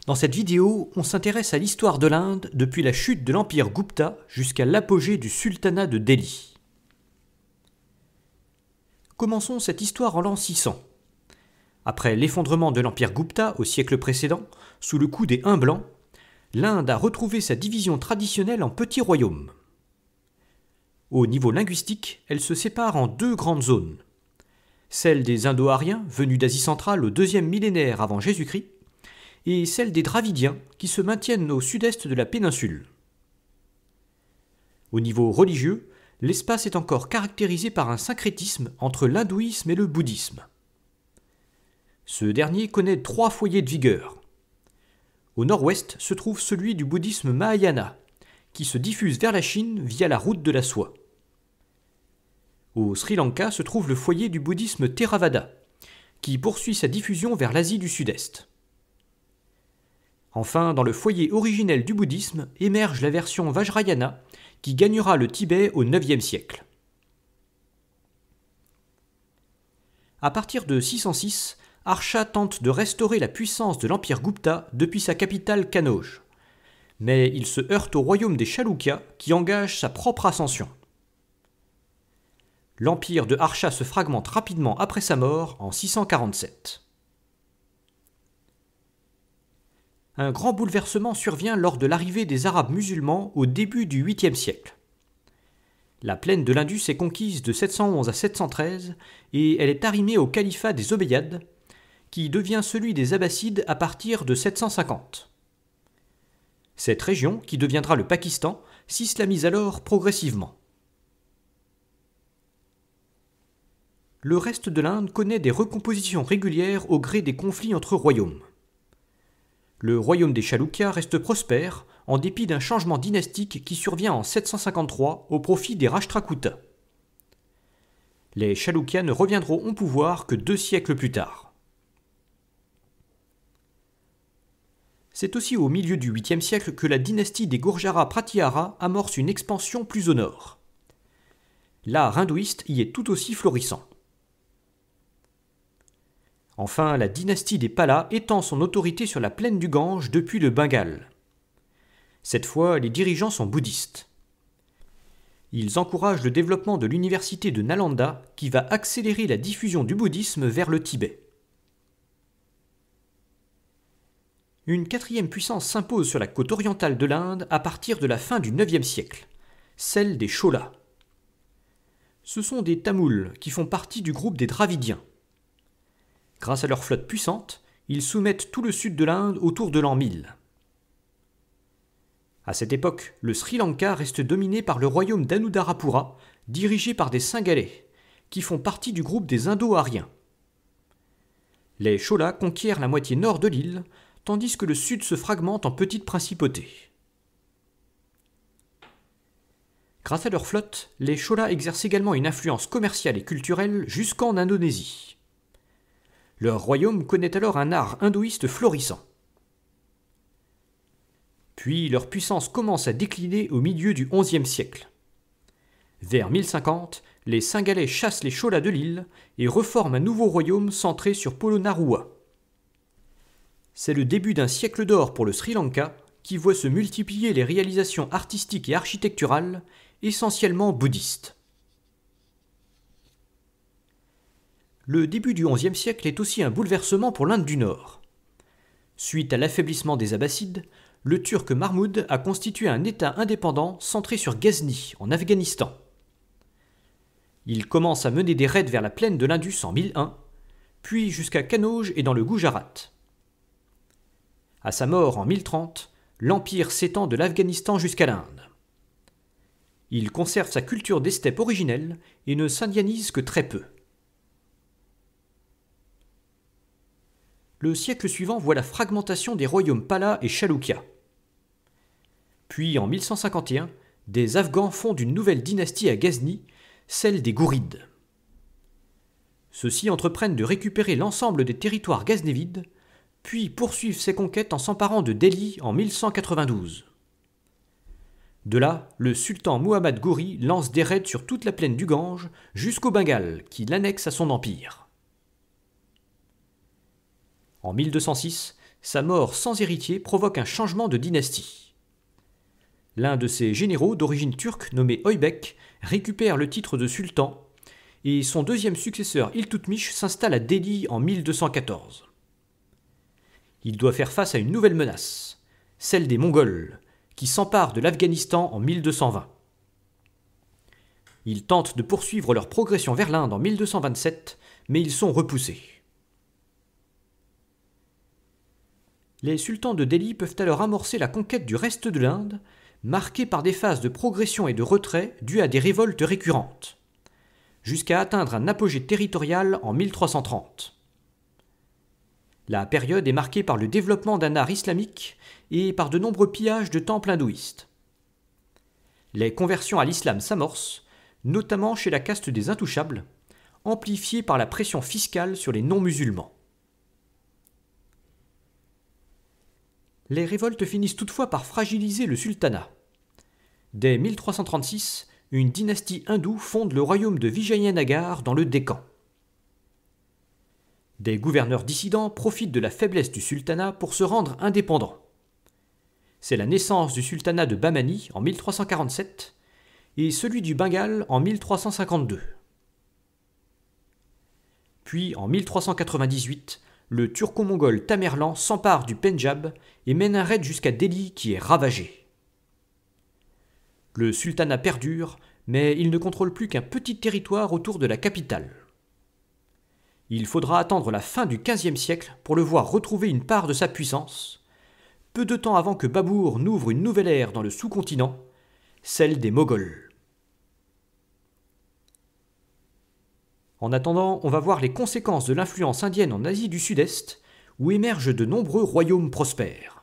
Dans cette vidéo, on s'intéresse à l'histoire de l'Inde depuis la chute de l'empire Gupta jusqu'à l'apogée du sultanat de Delhi. Commençons cette histoire en l'an 600. Après l'effondrement de l'empire Gupta au siècle précédent, sous le coup des Huns blancs, l'Inde a retrouvé sa division traditionnelle en petits royaumes. Au niveau linguistique, elle se sépare en deux grandes zones. Celle des Indo-Aryens, venus d'Asie centrale au deuxième millénaire avant Jésus-Christ, et celle des Dravidiens, qui se maintiennent au sud-est de la péninsule. Au niveau religieux, l'espace est encore caractérisé par un syncrétisme entre l'hindouisme et le bouddhisme. Ce dernier connaît trois foyers de vigueur. Au nord-ouest se trouve celui du bouddhisme Mahayana, qui se diffuse vers la Chine via la route de la soie. Au Sri Lanka se trouve le foyer du bouddhisme Theravada, qui poursuit sa diffusion vers l'Asie du Sud-Est. Enfin, dans le foyer originel du bouddhisme émerge la version Vajrayana, qui gagnera le Tibet au IXe siècle. À partir de 606, Harsha tente de restaurer la puissance de l'empire Gupta depuis sa capitale Kanauj. Mais il se heurte au royaume des Chalukyas qui engage sa propre ascension. L'empire de Harsha se fragmente rapidement après sa mort en 647. Un grand bouleversement survient lors de l'arrivée des Arabes musulmans au début du 8e siècle. La plaine de l'Indus est conquise de 711 à 713 et elle est arrimée au califat des Omeyyades, qui devient celui des Abbassides à partir de 750. Cette région, qui deviendra le Pakistan, s'islamise alors progressivement. Le reste de l'Inde connaît des recompositions régulières au gré des conflits entre royaumes. Le royaume des Chalukyas reste prospère en dépit d'un changement dynastique qui survient en 753 au profit des Rashtrakutas. Les Chalukyas ne reviendront au pouvoir que 2 siècles plus tard. C'est aussi au milieu du 8e siècle que la dynastie des Gurjara Pratihara amorce une expansion plus au nord. L'art hindouiste y est tout aussi florissant. Enfin, la dynastie des Palas étend son autorité sur la plaine du Gange depuis le Bengale. Cette fois, les dirigeants sont bouddhistes. Ils encouragent le développement de l'université de Nalanda qui va accélérer la diffusion du bouddhisme vers le Tibet. Une quatrième puissance s'impose sur la côte orientale de l'Inde à partir de la fin du IXe siècle, celle des Cholas. Ce sont des Tamouls qui font partie du groupe des Dravidiens. Grâce à leur flotte puissante, ils soumettent tout le sud de l'Inde autour de l'an 1000. À cette époque, le Sri Lanka reste dominé par le royaume d'Anuradhapura, dirigé par des Singalais, qui font partie du groupe des Indo-Aryens. Les Cholas conquièrent la moitié nord de l'île, tandis que le sud se fragmente en petites principautés. Grâce à leur flotte, les Cholas exercent également une influence commerciale et culturelle jusqu'en Indonésie. Leur royaume connaît alors un art hindouiste florissant. Puis leur puissance commence à décliner au milieu du XIe siècle. Vers 1050, les Singalais chassent les Cholas de l'île et reforment un nouveau royaume centré sur Polonnaruwa. C'est le début d'un siècle d'or pour le Sri Lanka qui voit se multiplier les réalisations artistiques et architecturales, essentiellement bouddhistes. Le début du XIe siècle est aussi un bouleversement pour l'Inde du Nord. Suite à l'affaiblissement des Abbassides, le Turc Mahmoud a constitué un État indépendant centré sur Ghazni, en Afghanistan. Il commence à mener des raids vers la plaine de l'Indus en 1001, puis jusqu'à Kanauj et dans le Gujarat. À sa mort en 1030, l'empire s'étend de l'Afghanistan jusqu'à l'Inde. Il conserve sa culture des steppes originelle et ne s'indianise que très peu. Le siècle suivant voit la fragmentation des royaumes Palas et Chalukyas. Puis en 1151, des Afghans fondent une nouvelle dynastie à Ghazni, celle des Gourides. Ceux-ci entreprennent de récupérer l'ensemble des territoires ghaznévides, puis poursuivent ses conquêtes en s'emparant de Delhi en 1192. De là, le sultan Muhammad Ghori lance des raids sur toute la plaine du Gange jusqu'au Bengale, qui l'annexe à son empire. En 1206, sa mort sans héritier provoque un changement de dynastie. L'un de ses généraux d'origine turque nommé Oybek récupère le titre de sultan et son deuxième successeur Iltutmish s'installe à Delhi en 1214. Il doit faire face à une nouvelle menace, celle des Mongols, qui s'emparent de l'Afghanistan en 1220. Ils tentent de poursuivre leur progression vers l'Inde en 1227, mais ils sont repoussés. Les sultans de Delhi peuvent alors amorcer la conquête du reste de l'Inde, marquée par des phases de progression et de retrait dues à des révoltes récurrentes, jusqu'à atteindre un apogée territorial en 1330. La période est marquée par le développement d'un art islamique et par de nombreux pillages de temples hindouistes. Les conversions à l'islam s'amorcent, notamment chez la caste des intouchables, amplifiées par la pression fiscale sur les non-musulmans. Les révoltes finissent toutefois par fragiliser le sultanat. Dès 1336, une dynastie hindoue fonde le royaume de Vijayanagar dans le Décan. Des gouverneurs dissidents profitent de la faiblesse du sultanat pour se rendre indépendants. C'est la naissance du sultanat de Bahmani en 1347 et celui du Bengale en 1352. Puis en 1398, le turco-mongol Tamerlan s'empare du Pendjab et mène un raid jusqu'à Delhi qui est ravagé. Le sultanat perdure, mais il ne contrôle plus qu'un petit territoire autour de la capitale. Il faudra attendre la fin du XVe siècle pour le voir retrouver une part de sa puissance, peu de temps avant que Babour n'ouvre une nouvelle ère dans le sous-continent, celle des Moghols. En attendant, on va voir les conséquences de l'influence indienne en Asie du Sud-Est, où émergent de nombreux royaumes prospères.